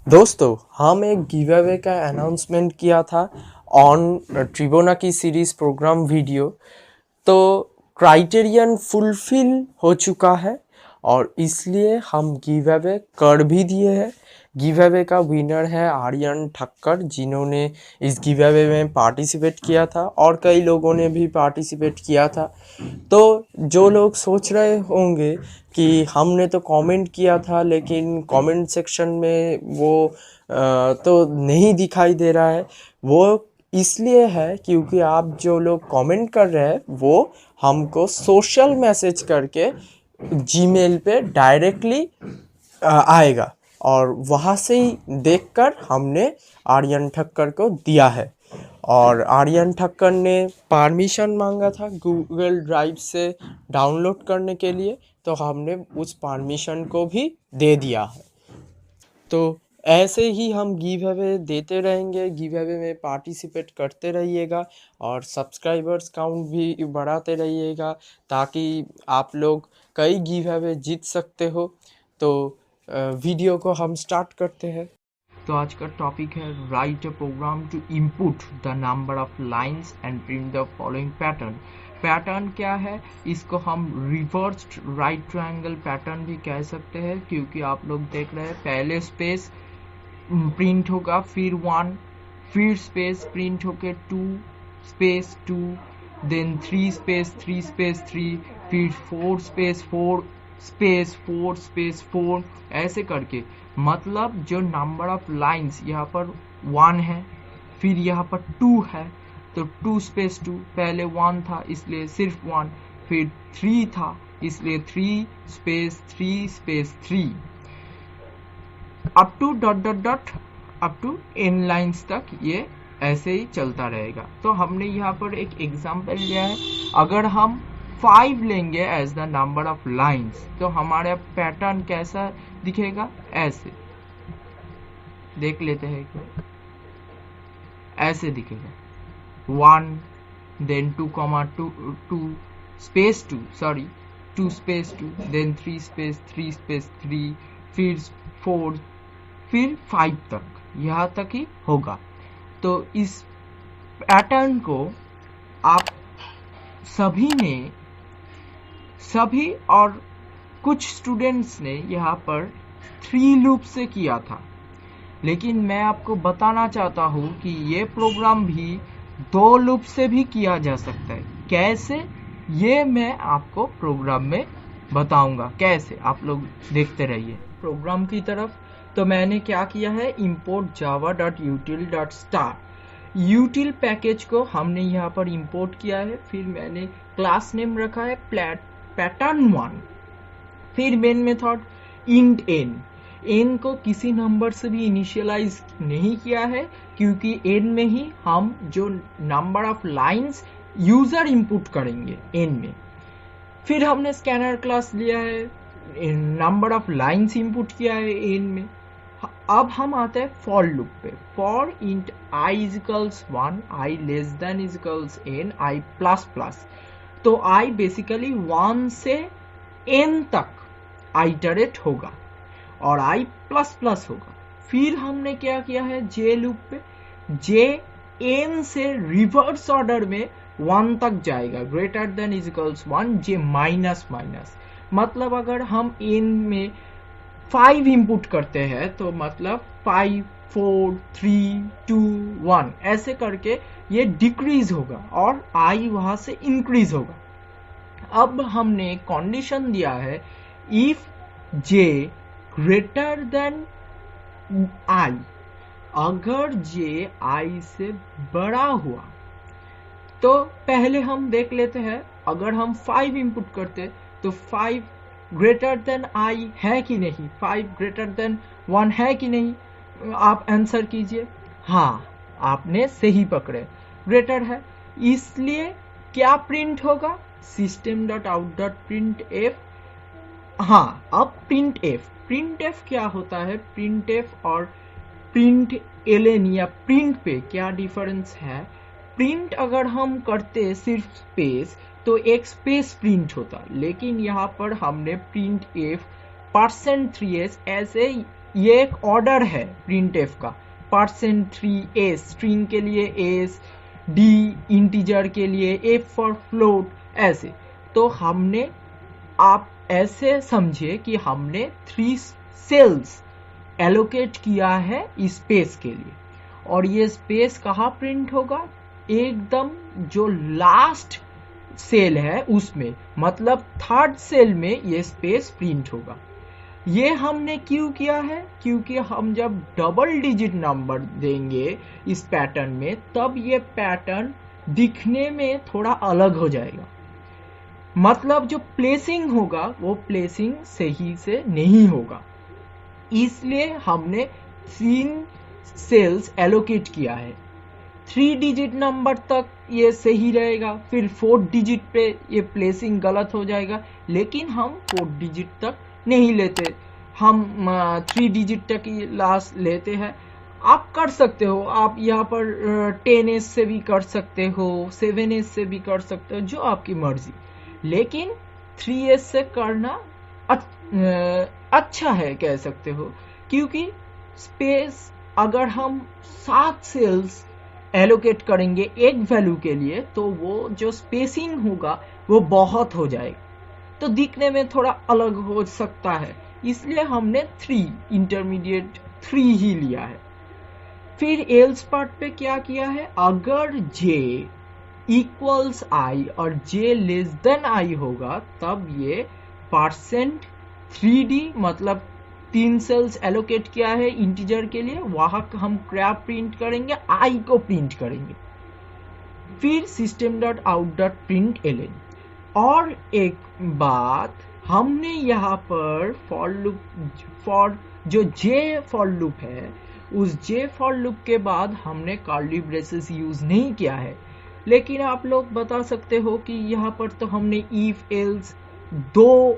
दोस्तों, हम एक गिव अवे का अनाउंसमेंट किया था ऑन ट्रिबोनाकी सीरीज प्रोग्राम वीडियो। तो क्राइटेरियन फुलफिल हो चुका है और इसलिए हम गिव अवे कर भी दिए हैं। गिव अवे का विनर है आर्यन ठक्कर, जिन्होंने इस गिव अवे में पार्टिसिपेट किया था और कई लोगों ने भी पार्टिसिपेट किया था। तो जो लोग सोच रहे होंगे कि हमने तो कमेंट किया था लेकिन कमेंट सेक्शन में वो तो नहीं दिखाई दे रहा है, वो इसलिए है क्योंकि आप जो लोग कमेंट कर रहे हैं वो हमको सोशल मैसेज करके जीमेल पे डायरेक्टली आएगा और वहाँ से ही देखकर हमने आर्यन ठक्कर को दिया है। और आर्यन ठक्कर ने परमिशन मांगा था गूगल ड्राइव से डाउनलोड करने के लिए, तो हमने उस परमिशन को भी दे दिया है। तो ऐसे ही हम गिव अवे देते रहेंगे, गिव अवे में पार्टिसिपेट करते रहिएगा और सब्सक्राइबर्स काउंट भी बढ़ाते रहिएगा ताकि आप लोग कई गिव अवे जीत सकते हो। तो वीडियो को हम स्टार्ट करते हैं। तो आज का टॉपिक है write a program to input the number of lines and print the following pattern. Pattern क्या है? इसको हम रिवर्स्ड राइट ट्रायंगल पैटर्न भी कह सकते हैं, क्योंकि आप लोग देख रहे हैं पहले स्पेस प्रिंट होगा, फिर 1, फिर स्पेस प्रिंट होके 2 स्पेस 2, देन 3 स्पेस 3 स्पेस 3, फिर 4 स्पेस 4 स्पेस 4 स्पेस 4, ऐसे करके। मतलब जो नंबर ऑफ लाइंस यहाँ पर 1 है, फिर यहाँ पर 2 है, तो 2 स्पेस 2, पहले 1 था इसलिए सिर्फ 1, फिर 3 था इसलिए 3 space 3 space 3, up to dot dot dot up to n lines तक ये ऐसे ही चलता रहेगा। तो हमने यहाँ पर एक एग्जांपल लिया है। अगर हम 5 लेंगे as the number of lines, तो हमारा पैटर्न कैसा दिखेगा? ऐसे देख लेते हैं, ऐसे दिखेगा 1 then 2 space 2 sorry 2 space 2, then 3 space 3 space 3, फिर 4, फिर 5 तक, यहाँ तक ही होगा। तो इस पैटर्न को आप सभी और कुछ स्टूडेंट्स ने यहाँ पर 3 लूप से किया था, लेकिन मैं आपको बताना चाहता हूँ कि ये प्रोग्राम भी 2 लूप से भी किया जा सकता है। कैसे, ये मैं आपको प्रोग्राम में बताऊंगा कैसे। आप लोग देखते रहिए प्रोग्राम की तरफ। तो मैंने क्या किया है, import java.util.star यूटिल पैकेज को हमने यहाँ पर इंपोर्ट किया है। फिर मैंने क्लास नेम रखा है पैटर्न 1, फिर मेन मेथड इंट n को किसी नंबर से भी इनिशियलाइज नहीं किया है, क्योंकि n में ही हम जो number of lines user input करेंगे n में। फिर हमने स्कैनर क्लास लिया है, नंबर ऑफ लाइंस इंपुट किया है n में। अब हम आते हैं फॉर लूप पे। For int i is equals 1, i less than is equals n, i plus plus. तो i बेसिकली 1 से n तक आइटरेट होगा और i प्लस प्लस होगा। फिर हमने क्या किया है, j लूप पे, j n से रिवर्स ऑर्डर में 1 तक जाएगा, greater than is equals 1, j minus minus. मतलब अगर हम n में 5 इनपुट करते हैं तो मतलब 5 4 3 2 1 ऐसे करके ये डिक्रीज होगा और i वहां से इंक्रीज होगा। अब हमने कंडीशन दिया है, if j greater than i, अगर j i से बड़ा हुआ तो पहले हम देख लेते हैं। अगर हम 5 इनपुट करते तो 5 ग्रेटर देन i है कि नहीं, 5 ग्रेटर देन 1 है कि नहीं, आप आंसर कीजिए। हाँ, आपने सही पकड़े, ग्रेटर है। इसलिए क्या प्रिंट होगा, system.out.printf। हाँ, अब प्रिंट एफ क्या होता है, प्रिंट एफ और प्रिंट एलन या प्रिंट पे क्या डिफरेंस है? प्रिंट अगर हम करते सिर्फ स्पेस तो एक स्पेस प्रिंट होता, लेकिन यहाँ पर हमने प्रिंट एफ %3s ऐसे ये एक ऑर्डर है printf का, %3s स्ट्रिंग के लिए s, d इंटीजर के लिए, f फॉर फ्लोट, ऐसे। तो हमने, आप ऐसे समझिए कि हमने 3 सेल्स एलोकेट किया है स्पेस के लिए, और ये स्पेस कहाँ प्रिंट होगा, एकदम जो लास्ट सेल है उसमें, मतलब थर्ड सेल में ये स्पेस प्रिंट होगा। ये हमने क्यों किया है, क्योंकि हम जब डबल डिजिट नंबर देंगे इस पैटर्न में, तब ये पैटर्न दिखने में थोड़ा अलग हो जाएगा, मतलब जो प्लेसिंग होगा वो प्लेसिंग सही से नहीं होगा। इसलिए हमने 3 सेल्स एलोकेट किया है। 3 डिजिट नंबर तक ये सही रहेगा, फिर 4 डिजिट पे ये प्लेसिंग गलत हो जाएगा, लेकिन हम 4 डिजिट तक नहीं लेते, हम 3 डिजिट तक ही लास्ट लेते हैं। आप कर सकते हो, आप यहाँ पर 10s से भी कर सकते हो, 7s से भी कर सकते हो, जो आपकी मर्जी, लेकिन 3s से करना अच्छा है कह सकते हो, क्योंकि स्पेस अगर हम 7 सेल्स एलोकेट करेंगे एक वैल्यू के लिए, तो वो जो स्पेसिंग होगा वो बहुत हो जाएगा, तो दिखने में थोड़ा अलग हो सकता है, इसलिए हमने 3 इंटरमीडिएट 3 ही लिया है। फिर एल्स पार्ट पे क्या किया है, अगर j इक्वल्स i और j लेस देन i होगा, तब ये %3d, मतलब 3 सेल्स एलोकेट किया है इंटीजर के लिए, वहां हम क्रैप प्रिंट करेंगे, i को प्रिंट करेंगे। फिर system.out.println। और एक बात, हमने यहाँ पर फॉर लूप, फॉर जो j फॉर लूप है, उस j फॉर लूप के बाद हमने कर्ली ब्रेसेस यूज नहीं किया है, लेकिन आप लोग बता सकते हो कि यहाँ पर तो हमने इफ एल्स 2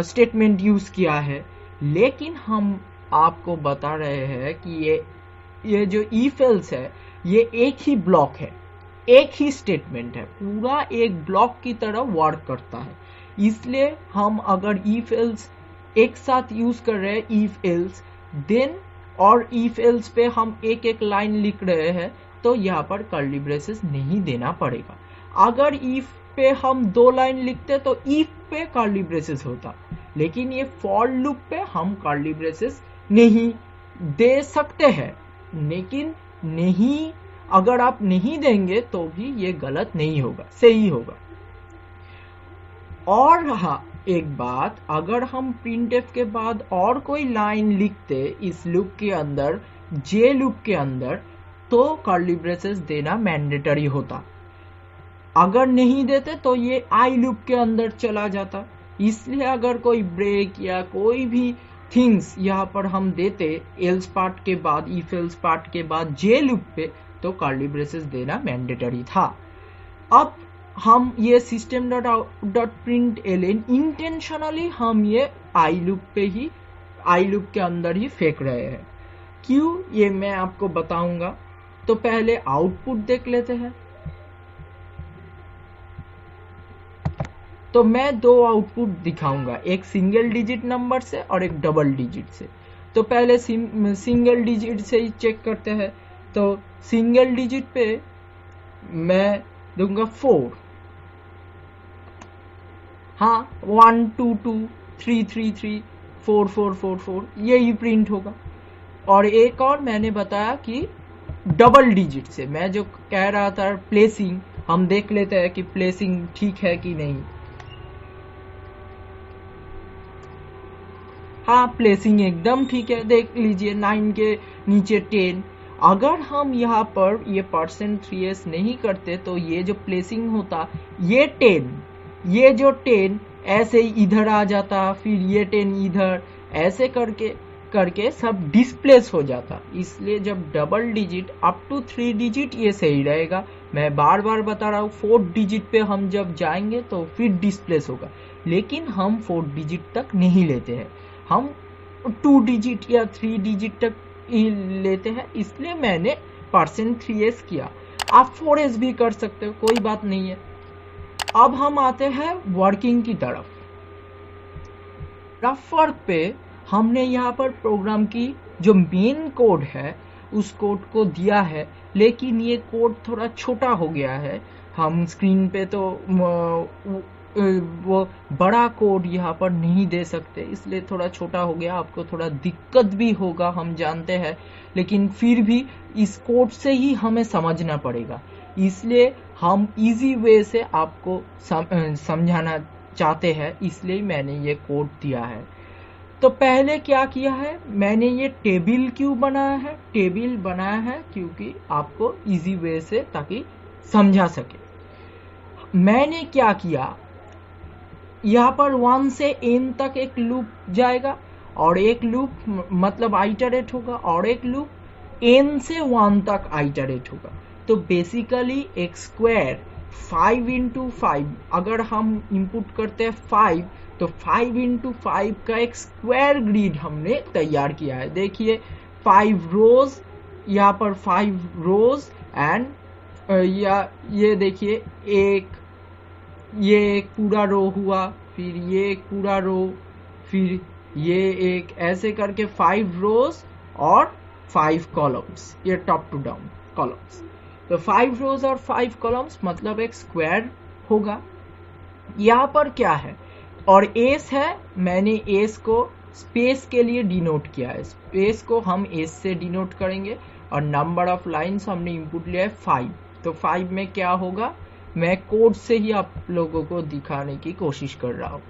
स्टेटमेंट यूज किया है, लेकिन हम आपको बता रहे हैं कि ये जो इफ एल्स है ये एक ही ब्लॉक है, एक ही स्टेटमेंट है, पूरा एक ब्लॉक की तरह वर्क करता है। इसलिए हम अगर इफ एल्स एक साथ यूज कर रहे हैं, इफ एल्स देन और इफ एल्स पे हम एक एक लाइन लिख रहे हैं, तो यहाँ पर कर्ली ब्रेसेस नहीं देना पड़ेगा। अगर इफ पे हम 2 लाइन लिखते तो इफ पे कर्ली ब्रेसेस होता, लेकिन ये फॉर लूप पे हम कर्ली ब्रेसेस नहीं दे सकते हैं, लेकिन नहीं, अगर आप नहीं देंगे तो भी ये गलत नहीं होगा, सही होगा। और हाँ, एक बात, अगर हम printf के बाद और कोई लाइन लिखते इस लूप के अंदर, j लूप के अंदर, तो कर्ली ब्रेसेस देना मैंडेटरी होता, अगर नहीं देते तो ये i लूप के अंदर चला जाता। इसलिए अगर कोई ब्रेक या कोई भी थिंग्स यहाँ पर हम देते एल्स पार्ट के बाद, इफ एल्स पार्ट के बाद j लूप पे, तो कर्ली ब्रेसेस देना मैंडेटरी था। अब हम ये system.out.println इंटेंशनली हम ये i लूप पे ही, i लूप के अंदर ही फेंक रहे हैं। क्यों, ये मैं आपको बताऊंगा। तो पहले आउटपुट देख लेते हैं। तो मैं 2 आउटपुट दिखाऊंगा, एक सिंगल डिजिट नंबर से और एक डबल डिजिट से। तो पहले सिंगल डिजिट से ही चेक करते हैं। तो सिंगल डिजिट पे मैं दूंगा 4, हाँ 1 2 2 3 3 3 4 4 4 4, यही प्रिंट होगा। और एक और मैंने बताया कि डबल डिजिट से, मैं जो कह रहा था प्लेसिंग, हम देख लेते हैं कि प्लेसिंग ठीक है कि नहीं। हाँ, प्लेसिंग एकदम ठीक है, देख लीजिए 9 के नीचे 10। अगर हम यहाँ पर ये %3s नहीं करते तो ये जो प्लेसिंग होता, ये 10, ये जो 10 ऐसे ही इधर आ जाता, फिर ये 10 इधर, ऐसे करके सब डिस्प्लेस हो जाता। इसलिए जब double digit up to 3 digit ये सही रहेगा। मैं बार बार बता रहा हूँ, 4 डिजिट पे हम जब जाएंगे तो फिर डिस्प्लेस होगा, लेकिन हम 4 डिजिट तक नहीं लेते हैं, हम 2 डिजिट या 3 डिजिट तक ही लेते हैं। इसलिए मैंने %3s किया, आप 4s भी कर सकते हो, कोई बात नहीं है। अब हम आते हैं वर्किंग की तरफ। रफ वर्क पे हमने यहाँ पर प्रोग्राम की जो मेन कोड है उस कोड को दिया है, लेकिन ये कोड थोड़ा छोटा हो गया है। हम स्क्रीन पे तो वो बड़ा कोड यहाँ पर नहीं दे सकते, इसलिए थोड़ा छोटा हो गया। आपको थोड़ा दिक्कत भी होगा, हम जानते हैं, लेकिन फिर भी इस कोड से ही हमें समझना पड़ेगा, इसलिए हम इजी वे से आपको समझाना चाहते हैं, इसलिए मैंने ये कोड दिया है। तो पहले क्या किया है, मैंने ये टेबल क्यों बनाया है? टेबल बनाया है क्योंकि आपको इजी वे से ताकि समझा सके। मैंने क्या किया, यहाँ पर 1 से n तक एक लूप जाएगा और एक लूप मतलब आइटरेट होगा, और एक लूप n से 1 तक आइटरेट होगा। तो बेसिकली एक स्क्वायर 5 into 5, अगर हम इनपुट करते हैं 5, तो 5 into 5 का एक स्क्वायर ग्रिड हमने तैयार किया है। देखिए 5 रोज, यहाँ पर 5 रोज एंड ये देखिए ये एक पूरा रो हुआ, फिर ये एक पूरा रो, फिर ये एक, ऐसे करके 5 रोज और 5 कॉलम्स, ये टॉप टू डाउन कॉलम्स। तो 5 रोज और 5 कॉलम्स मतलब एक स्क्वायर होगा। यहाँ पर क्या है, और एस है, मैंने एस को स्पेस के लिए डिनोट किया है। स्पेस को हम एस से डिनोट करेंगे, और नंबर ऑफ लाइन्स हमने इनपुट लिया है 5। तो 5 में क्या होगा, मैं कोड से ही आप लोगों को दिखाने की कोशिश कर रहा हूँ।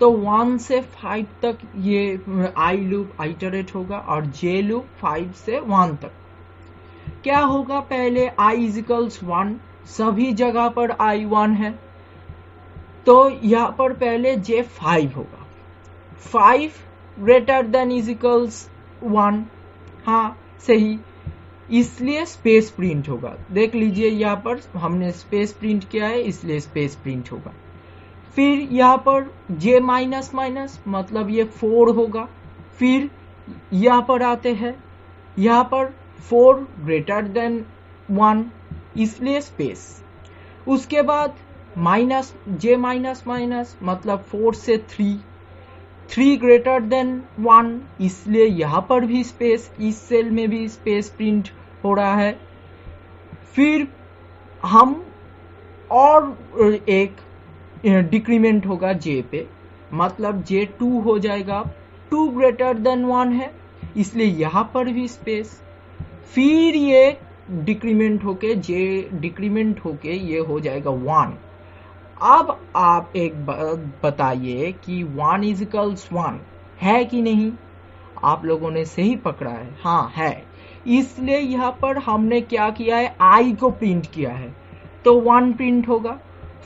तो 1 से 5 तक ये आई लूप आइटरेट होगा, और जे लूप 5 से 1 तक। क्या होगा, पहले i इजिकल्स 1, सभी जगह पर i 1 है, तो यहाँ पर पहले जे 5 होगा। 5 ग्रेटर देन इजिकल्स 1, हाँ सही, इसलिए स्पेस प्रिंट होगा। देख लीजिए यहाँ पर हमने स्पेस प्रिंट किया है, इसलिए स्पेस प्रिंट होगा। फिर यहाँ पर जे माइनस माइनस मतलब ये 4 होगा। फिर यहाँ पर आते हैं, यहाँ पर 4 ग्रेटर देन 1, इसलिए स्पेस। उसके बाद माइनस जे माइनस माइनस मतलब 4 से 3 ग्रेटर देन 1, इसलिए यहाँ पर भी स्पेस, इस सेल में भी स्पेस प्रिंट हो रहा है। फिर हम और एक डिक्रीमेंट होगा जे पे, मतलब जे 2 हो जाएगा, 2 ग्रेटर देन 1 है, इसलिए यहाँ पर भी स्पेस। फिर ये डिक्रीमेंट होके जे डिक्रीमेंट होके ये हो जाएगा 1। अब आप एक बात बताइए कि 1 इजिकल्स 1 है कि नहीं? आप लोगों ने सही पकड़ा है, हाँ है। इसलिए यहाँ पर हमने क्या किया है, i को प्रिंट किया है, तो 1 प्रिंट होगा।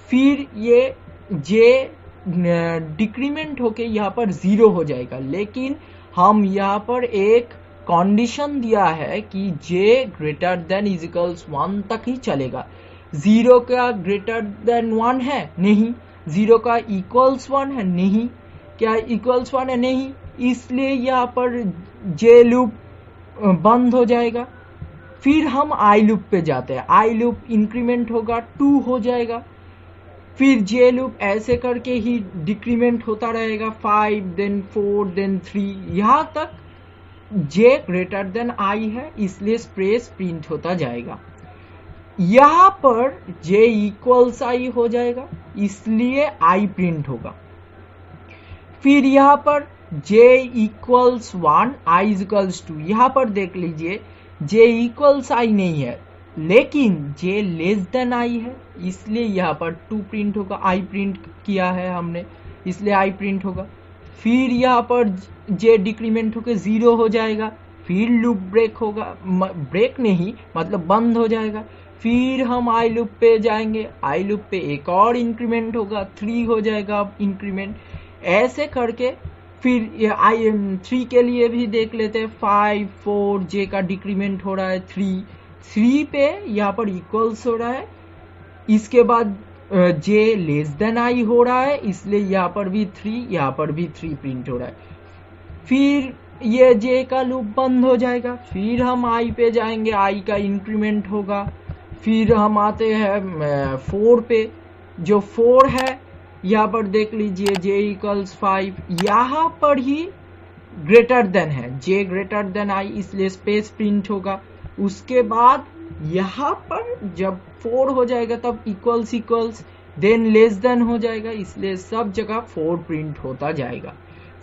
फिर ये जे डिक्रीमेंट होके यहाँ पर 0 हो जाएगा, लेकिन हम यहाँ पर एक कंडीशन दिया है कि जे ग्रेटर देन इजिकल्स 1 तक ही चलेगा। 0 का ग्रेटर देन 1 है? नहीं। 0 का इक्वल्स 1 है? नहीं। क्या इक्वल्स 1 है? नहीं। इसलिए यहाँ पर जे लूप बंद हो जाएगा। फिर हम आई लूप पे जाते हैं, आई लूप इंक्रीमेंट होगा, 2 हो जाएगा। फिर जे लूप ऐसे करके ही डिक्रीमेंट होता रहेगा, 5 देन 4 देन 3, यहाँ तक जे ग्रेटर देन आई है, इसलिए स्पेस प्रिंट होता जाएगा। यहाँ पर जे इक्वल्स आई हो जाएगा, इसलिए आई प्रिंट होगा। फिर यहाँ पर जे इक्वल्स 1 आई इक्वल्स 2, यहाँ पर देख लीजिए जे इक्वल्स आई नहीं है, लेकिन जे लेस देन आई है, इसलिए यहाँ पर 2 प्रिंट होगा। आई प्रिंट किया है हमने, इसलिए आई प्रिंट होगा। फिर यहाँ पर जे डिक्रीमेंट होकर 0 हो जाएगा। फिर लूप ब्रेक होगा, ब्रेक नहीं मतलब बंद हो जाएगा। फिर हम आई लूप पे जाएंगे, आई लूप पे एक और इंक्रीमेंट होगा, 3 हो जाएगा इंक्रीमेंट। ऐसे करके फिर आई 3 के लिए भी देख लेते हैं, 5 4 जे का डिक्रीमेंट हो रहा है, 3 पे यहाँ पर इक्वल्स हो रहा है। इसके बाद जे लेस देन आई हो रहा है, इसलिए यहाँ पर भी 3, यहाँ पर भी 3 प्रिंट हो रहा है। फिर ये जे का लूप बंद हो जाएगा। फिर हम आई पे जाएंगे, आई का इंक्रीमेंट होगा। फिर हम आते हैं 4 पे, जो 4 है यहाँ पर देख लीजिए जे इक्वल्स 5, यहाँ पर ही ग्रेटर देन है, जे ग्रेटर देन आई, इसलिए स्पेस प्रिंट होगा। उसके बाद यहाँ पर जब 4 हो जाएगा तब equals equals, than less than हो जाएगा, इसलिए सब जगह 4 प्रिंट होता जाएगा।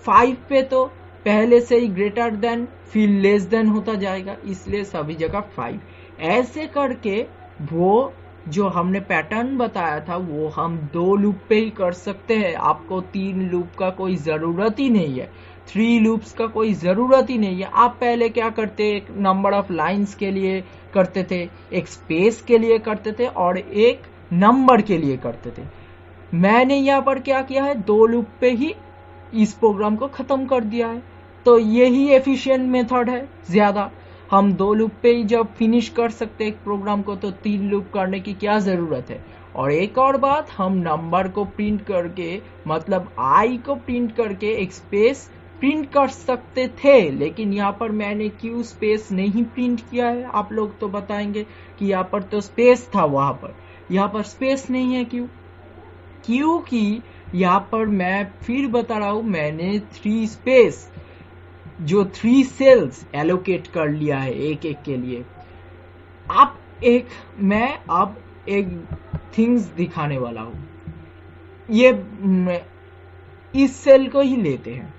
5 पे तो पहले से ही ग्रेटर देन फिर लेस देन होता जाएगा, इसलिए सभी जगह 5। ऐसे करके वो जो हमने पैटर्न बताया था वो हम 2 लूप पे ही कर सकते हैं। आपको 3 लूप का कोई ज़रूरत ही नहीं है, 3 लूप्स का कोई ज़रूरत ही नहीं है। आप पहले क्या करते, एक नंबर ऑफ लाइंस के लिए करते थे, एक स्पेस के लिए करते थे और एक नंबर के लिए करते थे। मैंने यहाँ पर क्या किया है, 2 लूप पे ही इस प्रोग्राम को ख़त्म कर दिया है। तो यही एफिशिएंट मेथड है। ज़्यादा हम 2 लूप पे ही जब फिनिश कर सकते एक प्रोग्राम को, तो 3 लूप करने की क्या ज़रूरत है। और एक और बात, हम नंबर को प्रिंट करके, मतलब आई को प्रिंट करके एक स्पेस प्रिंट कर सकते थे, लेकिन यहाँ पर मैंने क्यों स्पेस नहीं प्रिंट किया है। आप लोग तो बताएंगे कि यहाँ पर तो स्पेस था, वहाँ पर यहाँ पर स्पेस नहीं है। क्योंकि यहाँ पर मैं फिर बता रहा हूँ, मैंने 3 स्पेस जो 3 सेल्स एलोकेट कर लिया है एक एक के लिए। मैं अब एक थिंग्स दिखाने वाला हूँ। ये इस सेल को ही लेते हैं,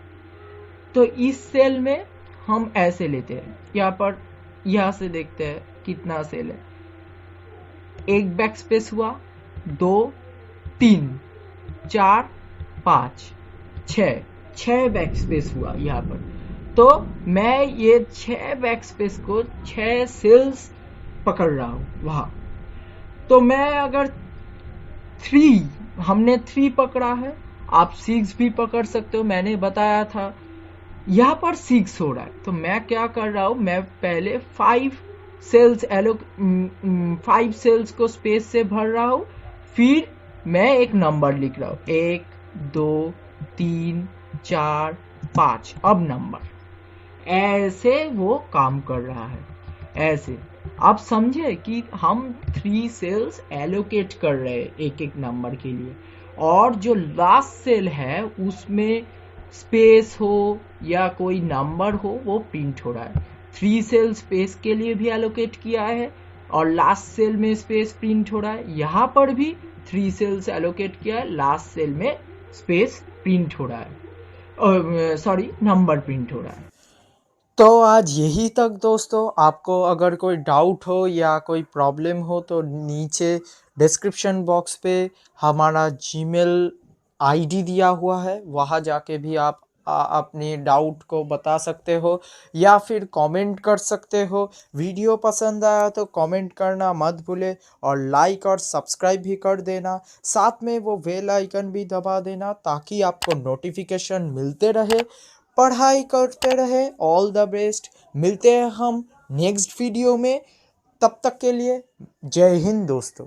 तो इस सेल में हम ऐसे लेते हैं। यहाँ पर यहाँ से देखते हैं कितना सेल है। एक बैक स्पेस हुआ, 2 3 4 5 6 बैक स्पेस हुआ यहाँ पर। तो मैं ये 6 बैक स्पेस को 6 सेल्स पकड़ रहा हूँ वहां। तो मैं अगर हमने 3 पकड़ा है, आप 6 भी पकड़ सकते हो, मैंने बताया था। यहाँ पर 6 हो रहा है, तो मैं क्या कर रहा हूँ, मैं पहले 5 सेल्स को स्पेस से भर रहा हूँ, फिर मैं एक नंबर लिख रहा हूँ, 1 2 3 4 5। अब नंबर ऐसे वो काम कर रहा है। ऐसे आप समझे कि हम 3 सेल्स एलोकेट कर रहे हैं एक एक नंबर के लिए, और जो लास्ट सेल है उसमें स्पेस हो या कोई नंबर हो वो प्रिंट हो रहा है। 3 सेल स्पेस के लिए भी एलोकेट किया है और लास्ट सेल में स्पेस प्रिंट हो रहा है। यहाँ पर भी 3 सेल्स एलोकेट किया है, लास्ट सेल में स्पेस प्रिंट हो रहा है, सॉरी नंबर प्रिंट हो रहा है। तो आज यही तक दोस्तों। आपको अगर कोई डाउट हो या कोई प्रॉब्लम हो तो नीचे डिस्क्रिप्शन बॉक्स पे हमारा जीमेल आईडी दिया हुआ है, वहाँ जाके भी आप अपने डाउट को बता सकते हो या फिर कमेंट कर सकते हो। वीडियो पसंद आया तो कमेंट करना मत भूले और लाइक और सब्सक्राइब भी कर देना। साथ में वो बेल आइकन भी दबा देना ताकि आपको नोटिफिकेशन मिलते रहे। पढ़ाई करते रहे। All the best. मिलते हैं हम नेक्स्ट वीडियो में। तब तक के लिए जय हिंद दोस्तों।